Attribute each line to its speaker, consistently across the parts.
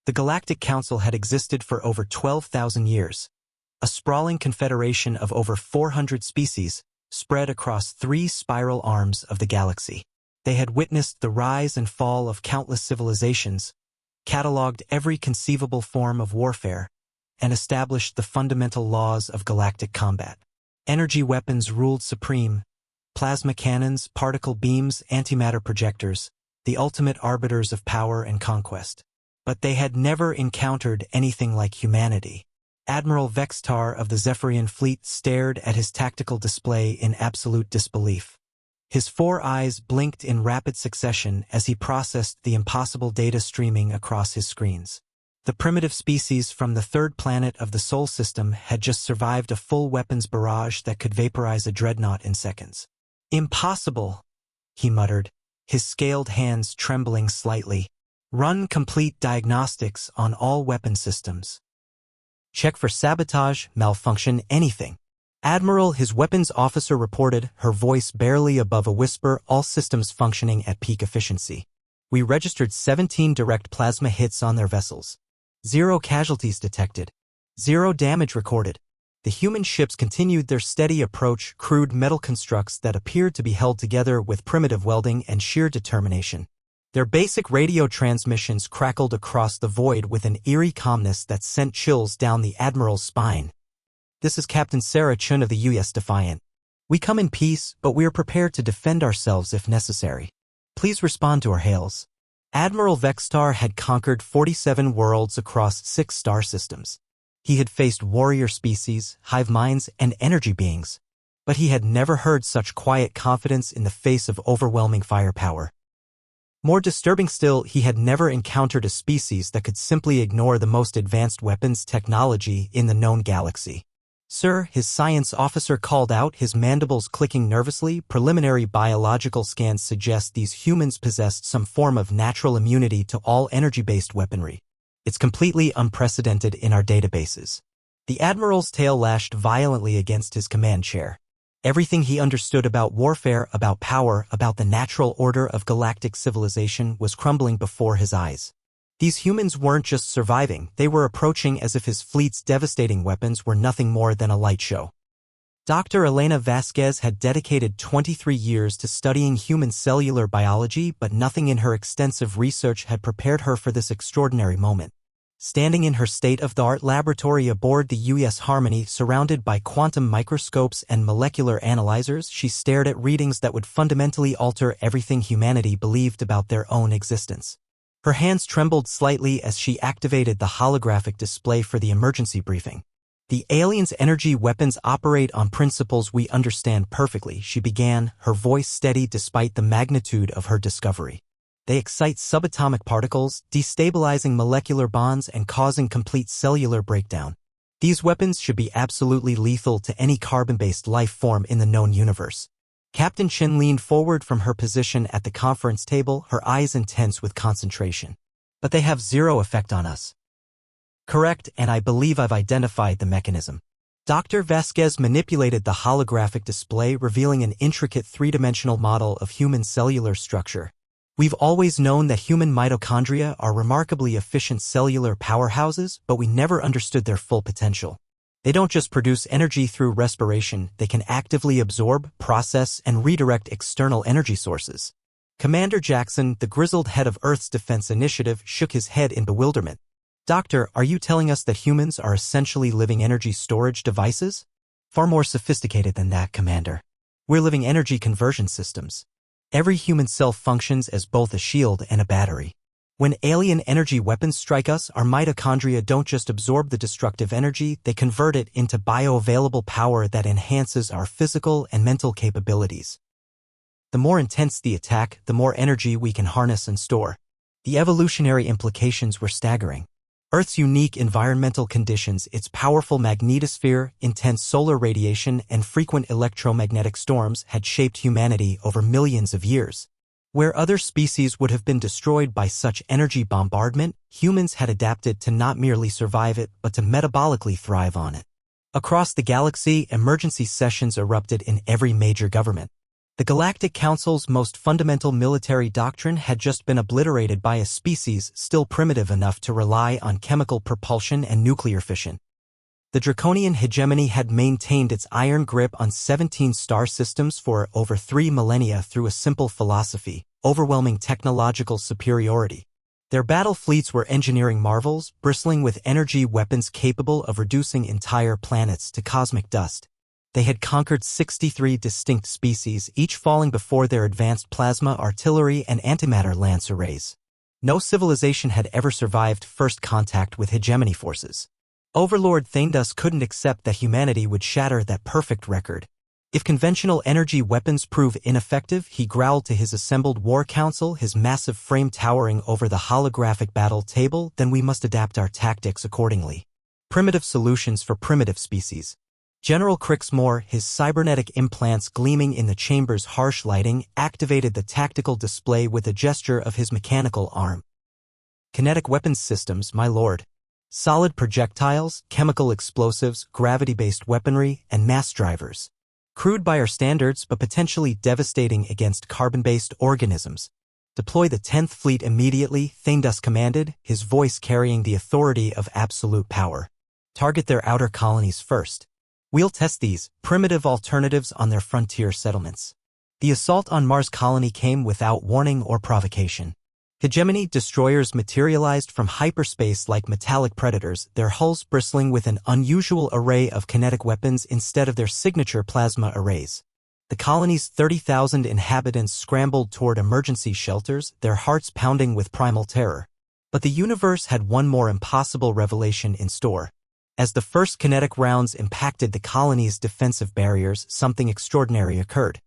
Speaker 1: The Galactic Council had existed for over 12,000 years, a sprawling confederation of over 400 species spread across 3 spiral arms of the galaxy. They had witnessed the rise and fall of countless civilizations, cataloged every conceivable form of warfare, and established the fundamental laws of galactic combat. Energy weapons ruled supreme: plasma cannons, particle beams, antimatter projectors, the ultimate arbiters of power and conquest. But they had never encountered anything like humanity. Admiral Vextar of the Zephyrian fleet stared at his tactical display in absolute disbelief. His 4 eyes blinked in rapid succession as he processed the impossible data streaming across his screens. The primitive species from the 3rd planet of the Sol system had just survived a full weapons barrage that could vaporize a dreadnought in seconds. "Impossible," he muttered, his scaled hands trembling slightly. "Run complete diagnostics on all weapon systems. Check for sabotage, malfunction, anything." "Admiral," his weapons officer reported, her voice barely above a whisper, "all systems functioning at peak efficiency. We registered 17 direct plasma hits on their vessels. 0 casualties detected. 0 damage recorded." The human ships continued their steady approach, crude metal constructs that appeared to be held together with primitive welding and sheer determination. Their basic radio transmissions crackled across the void with an eerie calmness that sent chills down the Admiral's spine. "This is Captain Sarah Chun of the U.S. Defiant. We come in peace, but we are prepared to defend ourselves if necessary. Please respond to our hails." Admiral Vextar had conquered 47 worlds across 6 star systems. He had faced warrior species, hive minds, and energy beings. But he had never heard such quiet confidence in the face of overwhelming firepower. More disturbing still, he had never encountered a species that could simply ignore the most advanced weapons technology in the known galaxy. "Sir," his science officer called out, his mandibles clicking nervously, "preliminary biological scans suggest these humans possessed some form of natural immunity to all energy-based weaponry. It's completely unprecedented in our databases." The Admiral's tail lashed violently against his command chair. Everything he understood about warfare, about power, about the natural order of galactic civilization was crumbling before his eyes. These humans weren't just surviving, they were approaching as if his fleet's devastating weapons were nothing more than a light show. Dr. Elena Vasquez had dedicated 23 years to studying human cellular biology, but nothing in her extensive research had prepared her for this extraordinary moment. Standing in her state-of-the-art laboratory aboard the U.S. Harmony, surrounded by quantum microscopes and molecular analyzers, she stared at readings that would fundamentally alter everything humanity believed about their own existence. Her hands trembled slightly as she activated the holographic display for the emergency briefing. "The aliens' energy weapons operate on principles we understand perfectly," she began, her voice steady despite the magnitude of her discovery. "They excite subatomic particles, destabilizing molecular bonds and causing complete cellular breakdown. These weapons should be absolutely lethal to any carbon-based life form in the known universe." Captain Chen leaned forward from her position at the conference table, her eyes intense with concentration. "But they have 0 effect on us." "Correct, and I believe I've identified the mechanism." Dr. Vasquez manipulated the holographic display, revealing an intricate 3-dimensional model of human cellular structure. "We've always known that human mitochondria are remarkably efficient cellular powerhouses, but we never understood their full potential. They don't just produce energy through respiration, they can actively absorb, process, and redirect external energy sources." Commander Jackson, the grizzled head of Earth's Defense Initiative, shook his head in bewilderment. "Doctor, are you telling us that humans are essentially living energy storage devices?" "Far more sophisticated than that, Commander. We're living energy conversion systems. Every human cell functions as both a shield and a battery. When alien energy weapons strike us, our mitochondria don't just absorb the destructive energy, they convert it into bioavailable power that enhances our physical and mental capabilities. The more intense the attack, the more energy we can harness and store." The evolutionary implications were staggering. Earth's unique environmental conditions, its powerful magnetosphere, intense solar radiation, and frequent electromagnetic storms had shaped humanity over millions of years. Where other species would have been destroyed by such energy bombardment, humans had adapted to not merely survive it, but to metabolically thrive on it. Across the galaxy, emergency sessions erupted in every major government. The Galactic Council's most fundamental military doctrine had just been obliterated by a species still primitive enough to rely on chemical propulsion and nuclear fission. The draconian hegemony had maintained its iron grip on 17 star systems for over 3 millennia through a simple philosophy: overwhelming technological superiority. Their battle fleets were engineering marvels, bristling with energy weapons capable of reducing entire planets to cosmic dust. They had conquered 63 distinct species, each falling before their advanced plasma artillery and antimatter lance arrays. No civilization had ever survived first contact with hegemony forces. Overlord Thaindus couldn't accept that humanity would shatter that perfect record. If conventional energy weapons prove ineffective, he growled to his assembled war council, his massive frame towering over the holographic battle table, then we must adapt our tactics accordingly. Primitive solutions for primitive species. General Crixmore, his cybernetic implants gleaming in the chamber's harsh lighting, activated the tactical display with a gesture of his mechanical arm. Kinetic weapons systems, my lord. Solid projectiles, chemical explosives, gravity-based weaponry, and mass drivers. Crude by our standards but potentially devastating against carbon-based organisms. Deploy the 10th Fleet immediately, Thaindus commanded, his voice carrying the authority of absolute power. Target their outer colonies first. We'll test these primitive alternatives on their frontier settlements. The assault on Mars colony came without warning or provocation. Hegemony destroyers materialized from hyperspace like metallic predators, their hulls bristling with an unusual array of kinetic weapons instead of their signature plasma arrays. The colony's 30,000 inhabitants scrambled toward emergency shelters, their hearts pounding with primal terror. But the universe had one more impossible revelation in store. As the first kinetic rounds impacted the colony's defensive barriers, something extraordinary occurred.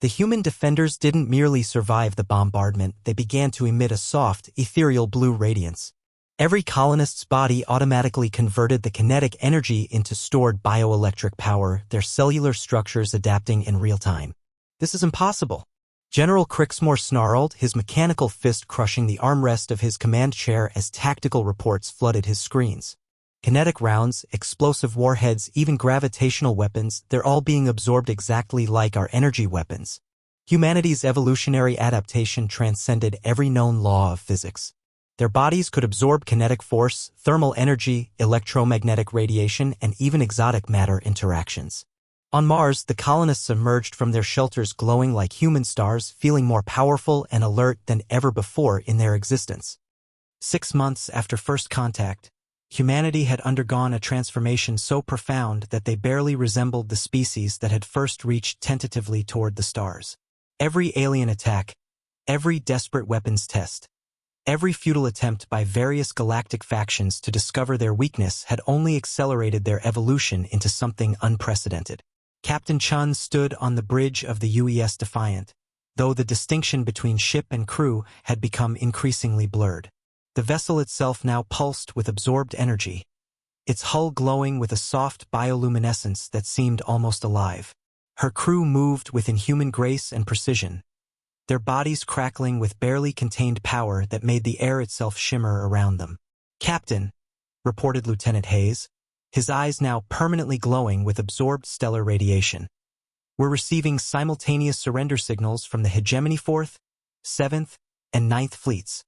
Speaker 1: The human defenders didn't merely survive the bombardment, they began to emit a soft, ethereal blue radiance. Every colonist's body automatically converted the kinetic energy into stored bioelectric power, their cellular structures adapting in real time. This is impossible. General Crixmore snarled, his mechanical fist crushing the armrest of his command chair as tactical reports flooded his screens. Kinetic rounds, explosive warheads, even gravitational weapons, they're all being absorbed exactly like our energy weapons. Humanity's evolutionary adaptation transcended every known law of physics. Their bodies could absorb kinetic force, thermal energy, electromagnetic radiation, and even exotic matter interactions. On Mars, the colonists emerged from their shelters glowing like human stars, feeling more powerful and alert than ever before in their existence. 6 months after first contact, humanity had undergone a transformation so profound that they barely resembled the species that had first reached tentatively toward the stars. Every alien attack, every desperate weapons test, every futile attempt by various galactic factions to discover their weakness had only accelerated their evolution into something unprecedented. Captain Chun stood on the bridge of the UES Defiant, though the distinction between ship and crew had become increasingly blurred. The vessel itself now pulsed with absorbed energy, its hull glowing with a soft bioluminescence that seemed almost alive. Her crew moved with inhuman grace and precision, their bodies crackling with barely contained power that made the air itself shimmer around them. "Captain," reported Lieutenant Hayes, his eyes now permanently glowing with absorbed stellar radiation. "We're receiving simultaneous surrender signals from the Hegemony 4th, 7th, and 9th Fleets.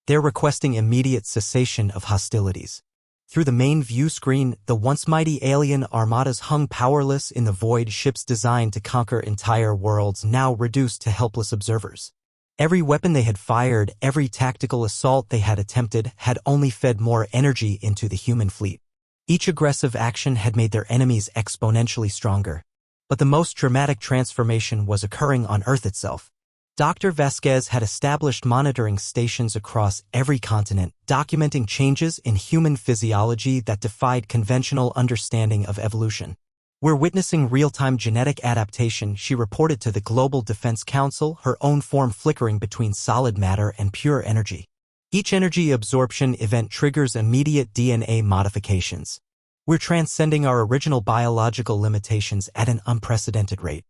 Speaker 1: They're requesting immediate cessation of hostilities." Through the main view screen, the once mighty alien armadas hung powerless in the void, ships designed to conquer entire worlds now reduced to helpless observers. Every weapon they had fired, every tactical assault they had attempted, had only fed more energy into the human fleet. Each aggressive action had made their enemies exponentially stronger. But the most dramatic transformation was occurring on Earth itself. Dr. Vasquez had established monitoring stations across every continent, documenting changes in human physiology that defied conventional understanding of evolution. "We're witnessing real-time genetic adaptation," she reported to the Global Defense Council, her own form flickering between solid matter and pure energy. Each energy absorption event triggers immediate DNA modifications. "We're transcending our original biological limitations at an unprecedented rate."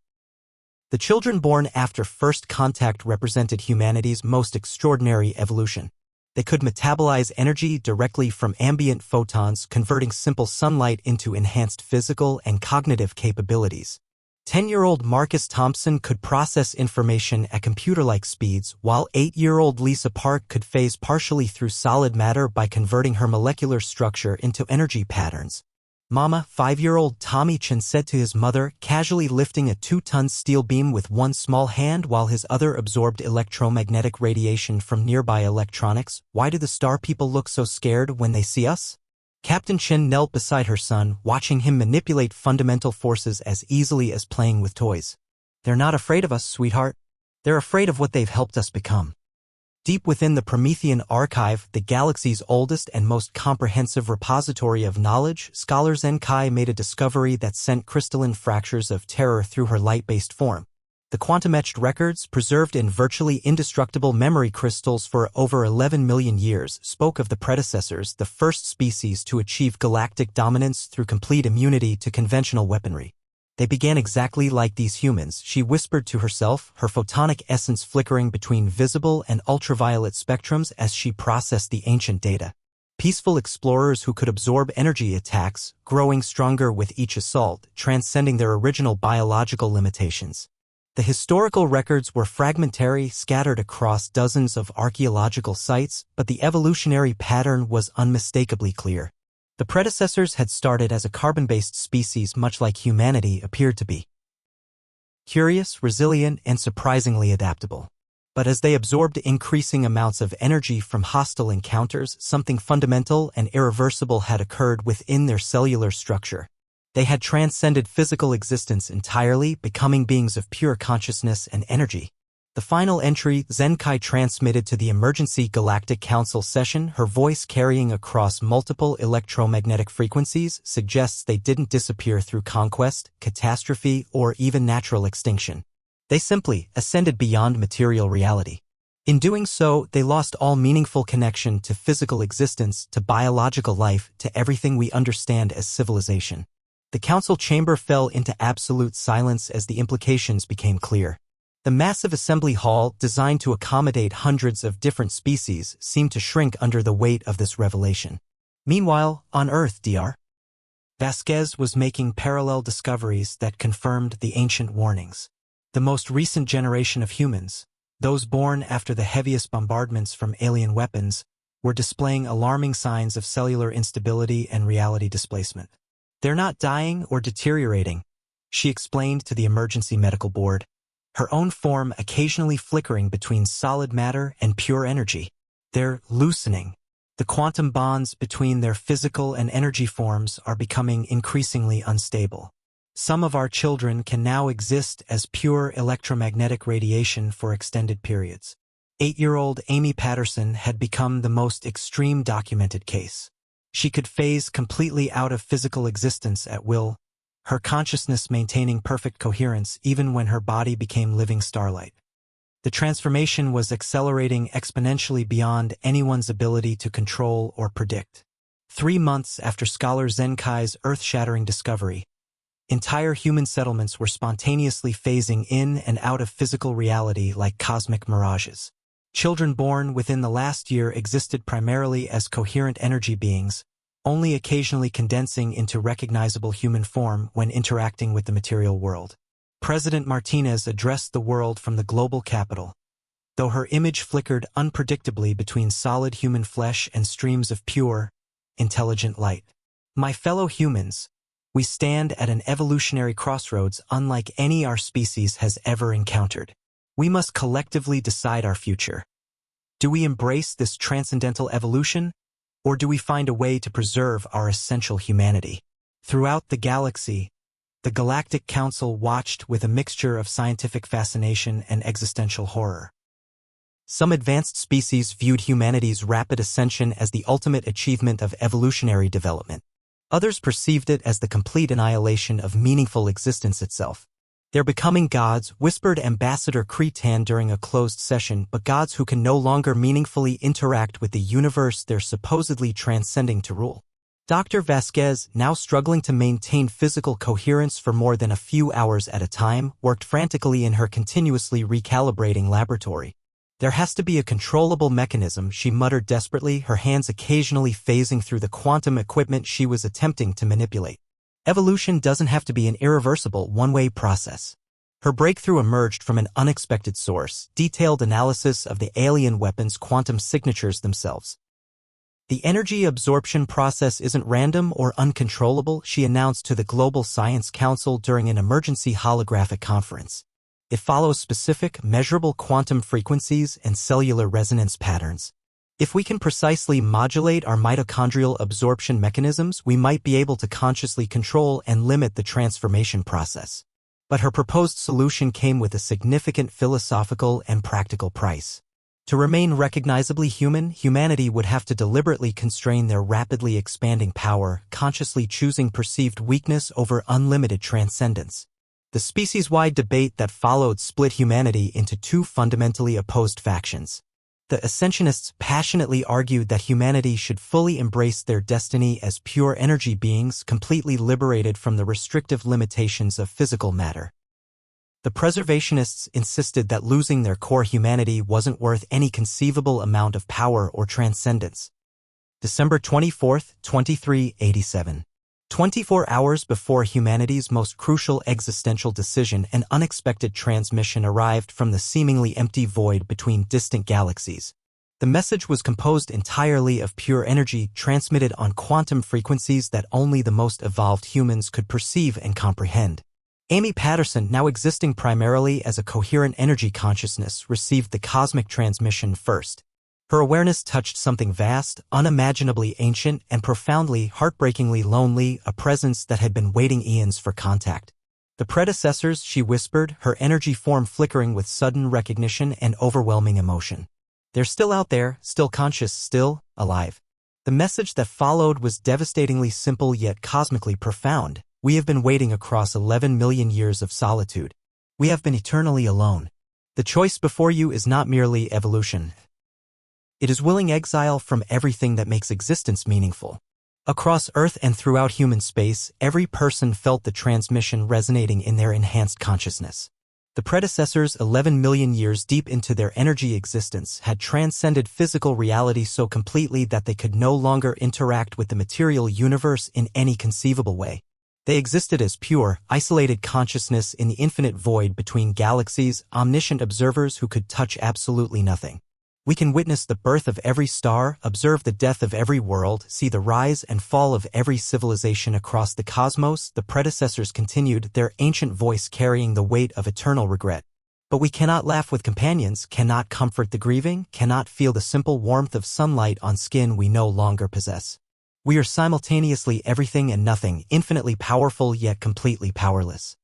Speaker 1: The children born after first contact represented humanity's most extraordinary evolution. They could metabolize energy directly from ambient photons, converting simple sunlight into enhanced physical and cognitive capabilities. 10-year-old Marcus Thompson could process information at computer-like speeds, while 8-year-old Lisa Park could phase partially through solid matter by converting her molecular structure into energy patterns. Mama, 5-year-old Tommy Chin said to his mother, casually lifting a 2-ton steel beam with one small hand while his other absorbed electromagnetic radiation from nearby electronics, "Why do the star people look so scared when they see us?" Captain Chin knelt beside her son, watching him manipulate fundamental forces as easily as playing with toys. "They're not afraid of us, sweetheart. They're afraid of what they've helped us become." Deep within the Promethean Archive, the galaxy's oldest and most comprehensive repository of knowledge, scholar Zenkai made a discovery that sent crystalline fractures of terror through her light-based form. The quantum-etched records, preserved in virtually indestructible memory crystals for over 11 million years, spoke of the predecessors, the first species to achieve galactic dominance through complete immunity to conventional weaponry. "They began exactly like these humans," she whispered to herself, her photonic essence flickering between visible and ultraviolet spectrums as she processed the ancient data. Peaceful explorers who could absorb energy attacks, growing stronger with each assault, transcending their original biological limitations. The historical records were fragmentary, scattered across dozens of archaeological sites, but the evolutionary pattern was unmistakably clear. The predecessors had started as a carbon-based species much like humanity appeared to be. Curious, resilient, and surprisingly adaptable. But as they absorbed increasing amounts of energy from hostile encounters, something fundamental and irreversible had occurred within their cellular structure. They had transcended physical existence entirely, becoming beings of pure consciousness and energy. The final entry Zenkai transmitted to the Emergency Galactic Council session, her voice carrying across multiple electromagnetic frequencies, suggests they didn't disappear through conquest, catastrophe, or even natural extinction. They simply ascended beyond material reality. In doing so, they lost all meaningful connection to physical existence, to biological life, to everything we understand as civilization. The council chamber fell into absolute silence as the implications became clear. The massive assembly hall, designed to accommodate hundreds of different species, seemed to shrink under the weight of this revelation. Meanwhile, on Earth, Dr. Vasquez was making parallel discoveries that confirmed the ancient warnings. The most recent generation of humans, those born after the heaviest bombardments from alien weapons, were displaying alarming signs of cellular instability and reality displacement. "They're not dying or deteriorating," she explained to the emergency medical board, her own form occasionally flickering between solid matter and pure energy. "They're loosening. The quantum bonds between their physical and energy forms are becoming increasingly unstable. Some of our children can now exist as pure electromagnetic radiation for extended periods." 8-year-old Amy Patterson had become the most extreme documented case. She could phase completely out of physical existence at will, her consciousness maintaining perfect coherence even when her body became living starlight. The transformation was accelerating exponentially beyond anyone's ability to control or predict. 3 months after scholar Zenkai's earth-shattering discovery, entire human settlements were spontaneously phasing in and out of physical reality like cosmic mirages. Children born within the last year existed primarily as coherent energy beings, only occasionally condensing into recognizable human form when interacting with the material world. President Martinez addressed the world from the global capital, though her image flickered unpredictably between solid human flesh and streams of pure, intelligent light. "My fellow humans, we stand at an evolutionary crossroads unlike any our species has ever encountered. We must collectively decide our future. Do we embrace this transcendental evolution, or do we find a way to preserve our essential humanity?" Throughout the galaxy, the Galactic Council watched with a mixture of scientific fascination and existential horror. Some advanced species viewed humanity's rapid ascension as the ultimate achievement of evolutionary development. Others perceived it as the complete annihilation of meaningful existence itself. "They're becoming gods," whispered Ambassador Cretan during a closed session, "but gods who can no longer meaningfully interact with the universe they're supposedly transcending to rule." Dr. Vasquez, now struggling to maintain physical coherence for more than a few hours at a time, worked frantically in her continuously recalibrating laboratory. "There has to be a controllable mechanism," she muttered desperately, her hands occasionally phasing through the quantum equipment she was attempting to manipulate. Evolution doesn't have to be an irreversible one-way process. Her breakthrough emerged from an unexpected source, detailed analysis of the alien weapons' quantum signatures themselves. The energy absorption process isn't random or uncontrollable, she announced to the Global Science Council during an emergency holographic conference. It follows specific, measurable quantum frequencies and cellular resonance patterns. If we can precisely modulate our mitochondrial absorption mechanisms, we might be able to consciously control and limit the transformation process. But her proposed solution came with a significant philosophical and practical price. To remain recognizably human, humanity would have to deliberately constrain their rapidly expanding power, consciously choosing perceived weakness over unlimited transcendence. The species-wide debate that followed split humanity into two fundamentally opposed factions. The Ascensionists passionately argued that humanity should fully embrace their destiny as pure energy beings completely liberated from the restrictive limitations of physical matter. The Preservationists insisted that losing their core humanity wasn't worth any conceivable amount of power or transcendence. December 24, 2387. 24 hours before humanity's most crucial existential decision, an unexpected transmission arrived from the seemingly empty void between distant galaxies. The message was composed entirely of pure energy transmitted on quantum frequencies that only the most evolved humans could perceive and comprehend. Amy Patterson, now existing primarily as a coherent energy consciousness, received the cosmic transmission first. Her awareness touched something vast, unimaginably ancient, and profoundly, heartbreakingly lonely, a presence that had been waiting eons for contact. The predecessors, she whispered, her energy form flickering with sudden recognition and overwhelming emotion. They're still out there, still conscious, still alive. The message that followed was devastatingly simple yet cosmically profound. We have been waiting across 11 million years of solitude. We have been eternally alone. The choice before you is not merely evolution. It is willing exile from everything that makes existence meaningful. Across Earth and throughout human space, every person felt the transmission resonating in their enhanced consciousness. The predecessors, 11 million years deep into their energy existence, had transcended physical reality so completely that they could no longer interact with the material universe in any conceivable way. They existed as pure, isolated consciousness in the infinite void between galaxies, omniscient observers who could touch absolutely nothing. We can witness the birth of every star, observe the death of every world, see the rise and fall of every civilization across the cosmos, the predecessors continued, their ancient voice carrying the weight of eternal regret. But we cannot laugh with companions, cannot comfort the grieving, cannot feel the simple warmth of sunlight on skin we no longer possess. We are simultaneously everything and nothing, infinitely powerful yet completely powerless.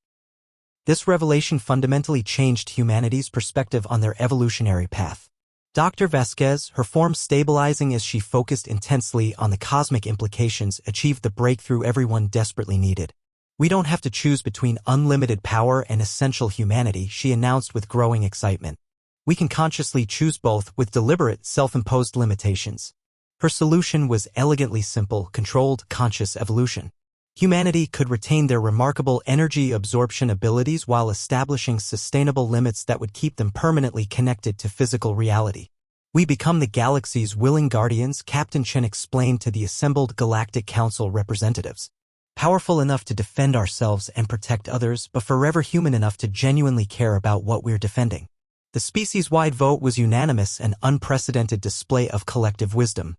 Speaker 1: This revelation fundamentally changed humanity's perspective on their evolutionary path. Dr. Vasquez, her form stabilizing as she focused intensely on the cosmic implications, achieved the breakthrough everyone desperately needed. We don't have to choose between unlimited power and essential humanity, she announced with growing excitement. We can consciously choose both with deliberate, self-imposed limitations. Her solution was elegantly simple, controlled, conscious evolution. Humanity could retain their remarkable energy absorption abilities while establishing sustainable limits that would keep them permanently connected to physical reality. We become the galaxy's willing guardians, Captain Chen explained to the assembled Galactic Council representatives. Powerful enough to defend ourselves and protect others, but forever human enough to genuinely care about what we're defending. The species-wide vote was unanimous, an unprecedented display of collective wisdom.